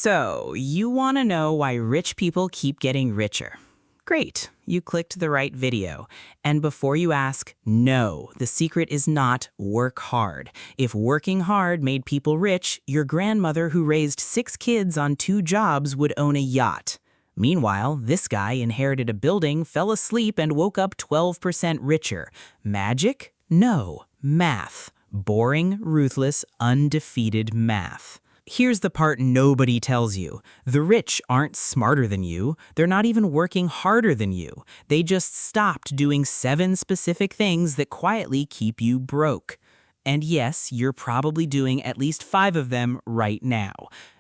So, you want to know why rich people keep getting richer? Great, you clicked the right video. And before you ask, no, the secret is not work hard. If working hard made people rich, your grandmother who raised 6 kids on 2 jobs would own a yacht. Meanwhile, this guy inherited a building, fell asleep, and woke up 12% richer. Magic? No, math. Boring, ruthless, undefeated math. Here's the part nobody tells you. The rich aren't smarter than you. They're not even working harder than you. They just stopped doing 7 specific things that quietly keep you broke. And yes, you're probably doing at least 5 of them right now.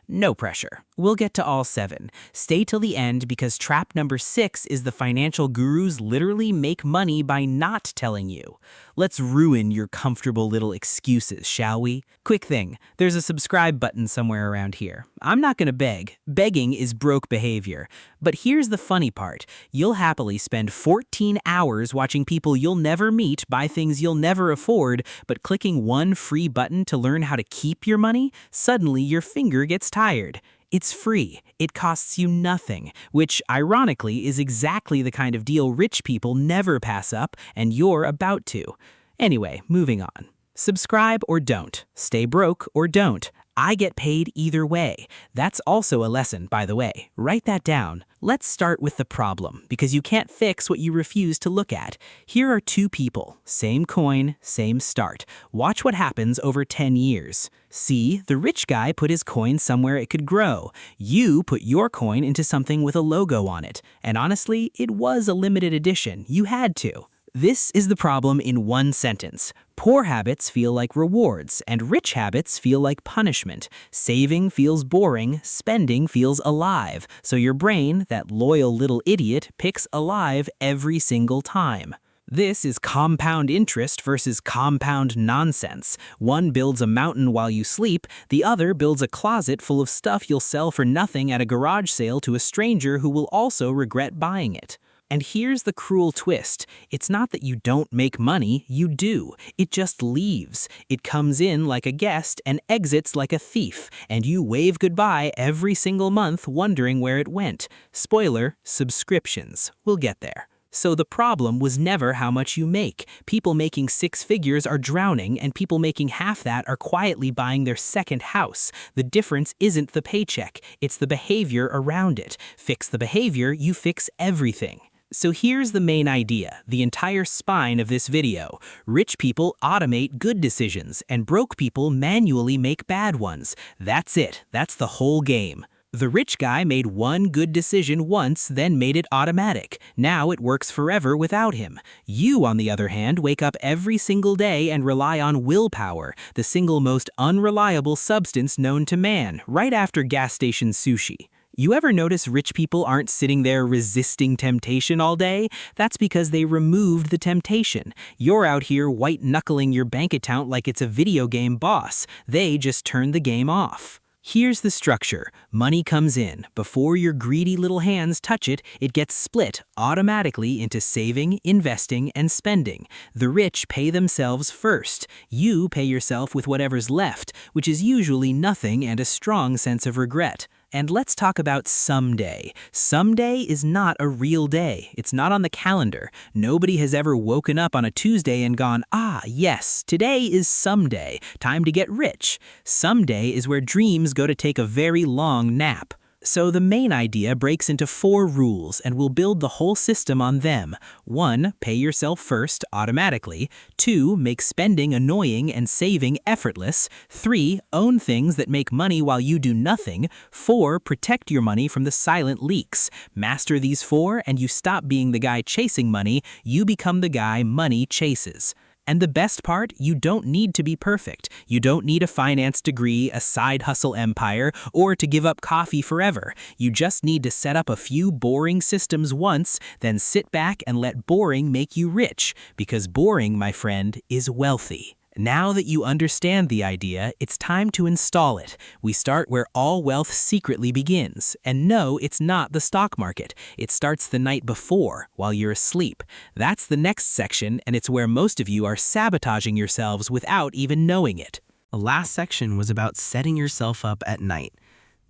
No pressure. We'll get to all 7. Stay till the end because trap number 6 is the financial gurus literally make money by not telling you. Let's ruin your comfortable little excuses, shall we? Quick thing, there's a subscribe button somewhere around here. I'm not gonna beg. Begging is broke behavior. But here's the funny part. You'll happily spend 14 hours watching people you'll never meet buy things you'll never afford, but clicking one free button to learn how to keep your money, suddenly your finger gets tired. It's free. It costs you nothing, which ironically is exactly the kind of deal rich people never pass up, and you're about to. Anyway, moving on. Subscribe or don't. Stay broke or don't. I get paid either way. That's also a lesson, by the way. Write that down. Let's start with the problem, because you can't fix what you refuse to look at. Here are 2 people. Same coin, same start. Watch what happens over 10 years. See, the rich guy put his coin somewhere it could grow. You put your coin into something with a logo on it. And honestly, it was a limited edition. You had to. This is the problem in one sentence. Poor habits feel like rewards, and rich habits feel like punishment. Saving feels boring, spending feels alive. So your brain, that loyal little idiot, picks alive every single time. This is compound interest versus compound nonsense. One builds a mountain while you sleep, the other builds a closet full of stuff you'll sell for nothing at a garage sale to a stranger who will also regret buying it. And here's the cruel twist. It's not that you don't make money, you do. It just leaves. It comes in like a guest and exits like a thief, and you wave goodbye every single month wondering where it went. Spoiler, subscriptions. We'll get there. So the problem was never how much you make. People making 6 figures are drowning, and people making half that are quietly buying their second house. The difference isn't the paycheck, it's the behavior around it. Fix the behavior, you fix everything. So here's the main idea, the entire spine of this video. Rich people automate good decisions, and broke people manually make bad ones. That's it. That's the whole game. The rich guy made one good decision once, then made it automatic. Now it works forever without him. You, on the other hand, wake up every single day and rely on willpower, the single most unreliable substance known to man, right after gas station sushi. You ever notice rich people aren't sitting there resisting temptation all day? That's because they removed the temptation. You're out here white-knuckling your bank account like it's a video game boss. They just turned the game off. Here's the structure. Money comes in. Before your greedy little hands touch it, it gets split automatically into saving, investing, and spending. The rich pay themselves first. You pay yourself with whatever's left, which is usually nothing and a strong sense of regret. And let's talk about someday. Someday is not a real day. It's not on the calendar. Nobody has ever woken up on a Tuesday and gone, ah, yes, today is someday. Time to get rich. Someday is where dreams go to take a very long nap. So the main idea breaks into 4 rules, and we'll build the whole system on them. 1, pay yourself first, automatically. 2, make spending annoying and saving effortless. 3, own things that make money while you do nothing. 4, protect your money from the silent leaks. Master these 4, and you stop being the guy chasing money, you become the guy money chases. And the best part, you don't need to be perfect. You don't need a finance degree, a side hustle empire, or to give up coffee forever. You just need to set up a few boring systems once, then sit back and let boring make you rich. Because boring, my friend, is wealthy. Now that you understand the idea, it's time to install it. We start where all wealth secretly begins. And no, it's not the stock market. It starts the night before, while you're asleep. That's the next section, and it's where most of you are sabotaging yourselves without even knowing it. The last section was about setting yourself up at night.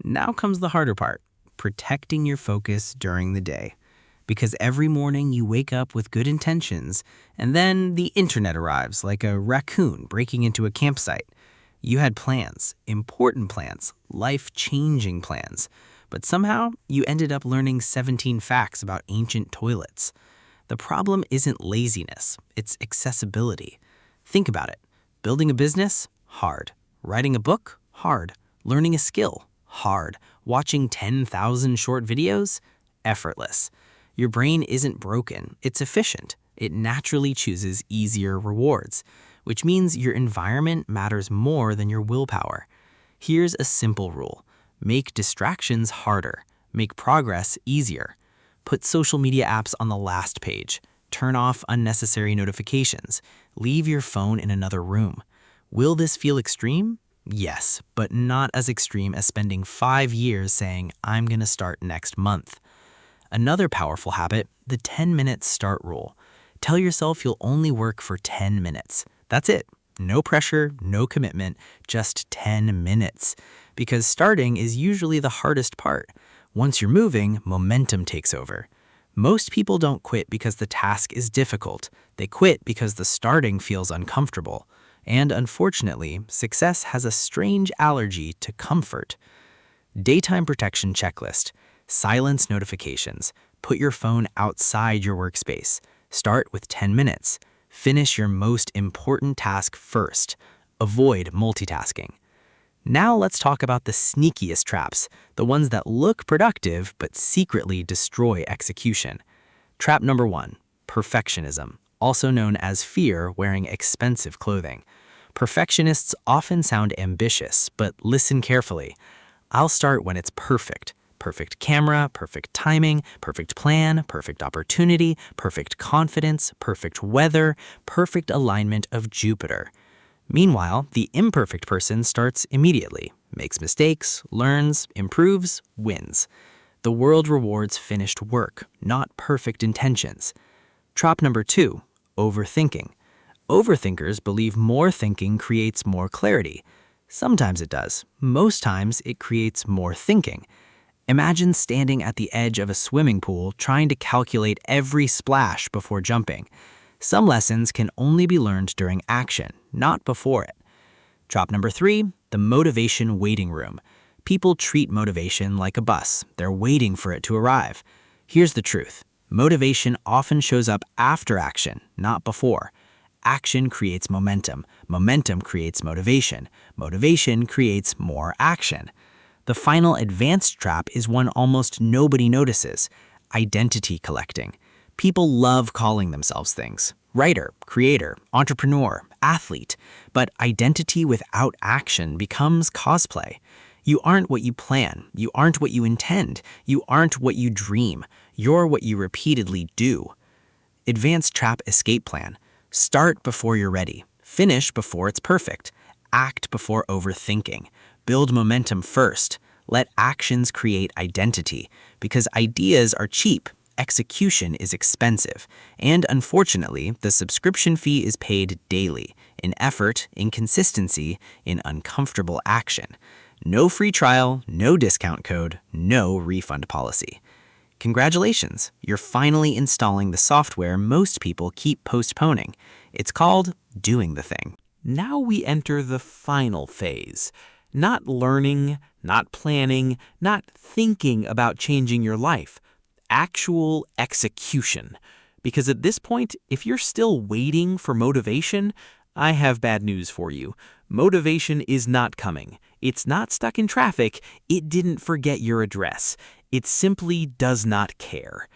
Now comes the harder part, protecting your focus during the day. Because every morning you wake up with good intentions, and then the internet arrives like a raccoon breaking into a campsite. You had plans, important plans, life-changing plans, but somehow you ended up learning 17 facts about ancient toilets. The problem isn't laziness, it's accessibility. Think about it. Building a business? Hard. Writing a book? Hard. Learning a skill? Hard. Watching 10,000 short videos? Effortless. Your brain isn't broken, it's efficient. It naturally chooses easier rewards, which means your environment matters more than your willpower. Here's a simple rule. Make distractions harder. Make progress easier. Put social media apps on the last page. Turn off unnecessary notifications. Leave your phone in another room. Will this feel extreme? Yes, but not as extreme as spending 5 years saying, I'm gonna start next month. Another powerful habit, the 10-minute start rule. Tell yourself you'll only work for 10 minutes. That's it. No pressure, no commitment, just 10 minutes. Because starting is usually the hardest part. Once you're moving, momentum takes over. Most people don't quit because the task is difficult. They quit because the starting feels uncomfortable. And unfortunately, success has a strange allergy to comfort. Daytime protection checklist. Silence notifications. Put your phone outside your workspace. Start with 10 minutes. Finish your most important task first. Avoid multitasking. Now let's talk about the sneakiest traps, the ones that look productive but secretly destroy execution. Trap number 1, perfectionism, also known as fear wearing expensive clothing. Perfectionists often sound ambitious, but listen carefully. I'll start when it's perfect. Perfect camera, perfect timing, perfect plan, perfect opportunity, perfect confidence, perfect weather, perfect alignment of Jupiter. Meanwhile, the imperfect person starts immediately, makes mistakes, learns, improves, wins. The world rewards finished work, not perfect intentions. Trap number 2, overthinking. Overthinkers believe more thinking creates more clarity. Sometimes it does. Most times it creates more thinking. Imagine standing at the edge of a swimming pool trying to calculate every splash before jumping. Some lessons can only be learned during action, not before it. Trap number 3, the motivation waiting room. People treat motivation like a bus. They're waiting for it to arrive. Here's the truth. Motivation often shows up after action, not before. Action creates momentum. Momentum creates motivation. Motivation creates more action. The final advanced trap is one almost nobody notices: identity collecting. People love calling themselves things: writer, creator, entrepreneur, athlete. But identity without action becomes cosplay. You aren't what you plan. You aren't what you intend. You aren't what you dream. You're what you repeatedly do. Advanced trap escape plan. Start before you're ready. Finish before it's perfect. Act before overthinking. Build momentum first. Let actions create identity. Because ideas are cheap, execution is expensive. And unfortunately, the subscription fee is paid daily, in effort, in consistency, in uncomfortable action. No free trial, no discount code, no refund policy. Congratulations, you're finally installing the software most people keep postponing. It's called doing the thing. Now we enter the final phase. Not learning, not planning, not thinking about changing your life. Actual execution. Because at this point, if you're still waiting for motivation, I have bad news for you. Motivation is not coming. It's not stuck in traffic. It didn't forget your address. It simply does not care.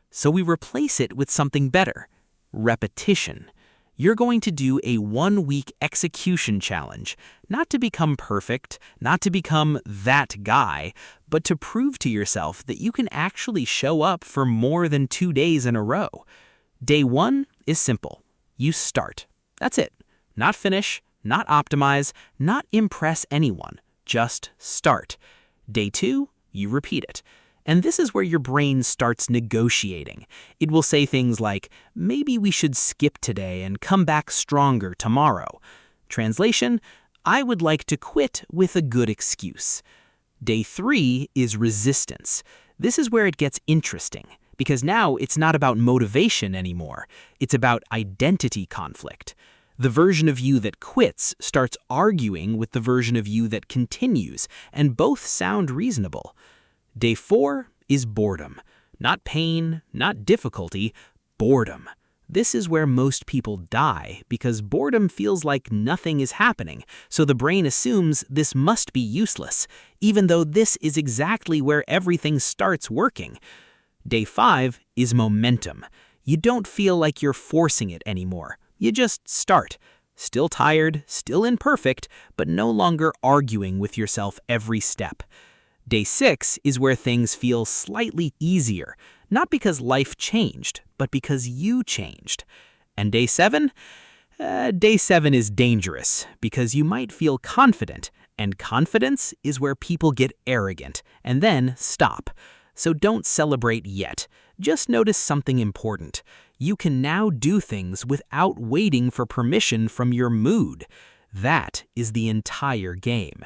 So we replace it with something better: repetition. You're going to do a 1-week execution challenge, not to become perfect, not to become that guy, but to prove to yourself that you can actually show up for more than 2 days in a row. Day 1 is simple. You start. That's it. Not finish, not optimize, not impress anyone. Just start. Day 2, you repeat it. And this is where your brain starts negotiating. It will say things like, maybe we should skip today and come back stronger tomorrow. Translation, I would like to quit with a good excuse. Day 3 is resistance. This is where it gets interesting, because now it's not about motivation anymore. It's about identity conflict. The version of you that quits starts arguing with the version of you that continues, and both sound reasonable. Day 4 is boredom. Not pain, not difficulty, boredom. This is where most people die, because boredom feels like nothing is happening, so the brain assumes this must be useless, even though this is exactly where everything starts working. Day 5 is momentum. You don't feel like you're forcing it anymore. You just start. Still tired, still imperfect, but no longer arguing with yourself every step. Day 6 is where things feel slightly easier, not because life changed, but because you changed. And Day 7? Day 7 is dangerous, because you might feel confident, and confidence is where people get arrogant, and then stop. So don't celebrate yet. Just notice something important. You can now do things without waiting for permission from your mood. That is the entire game.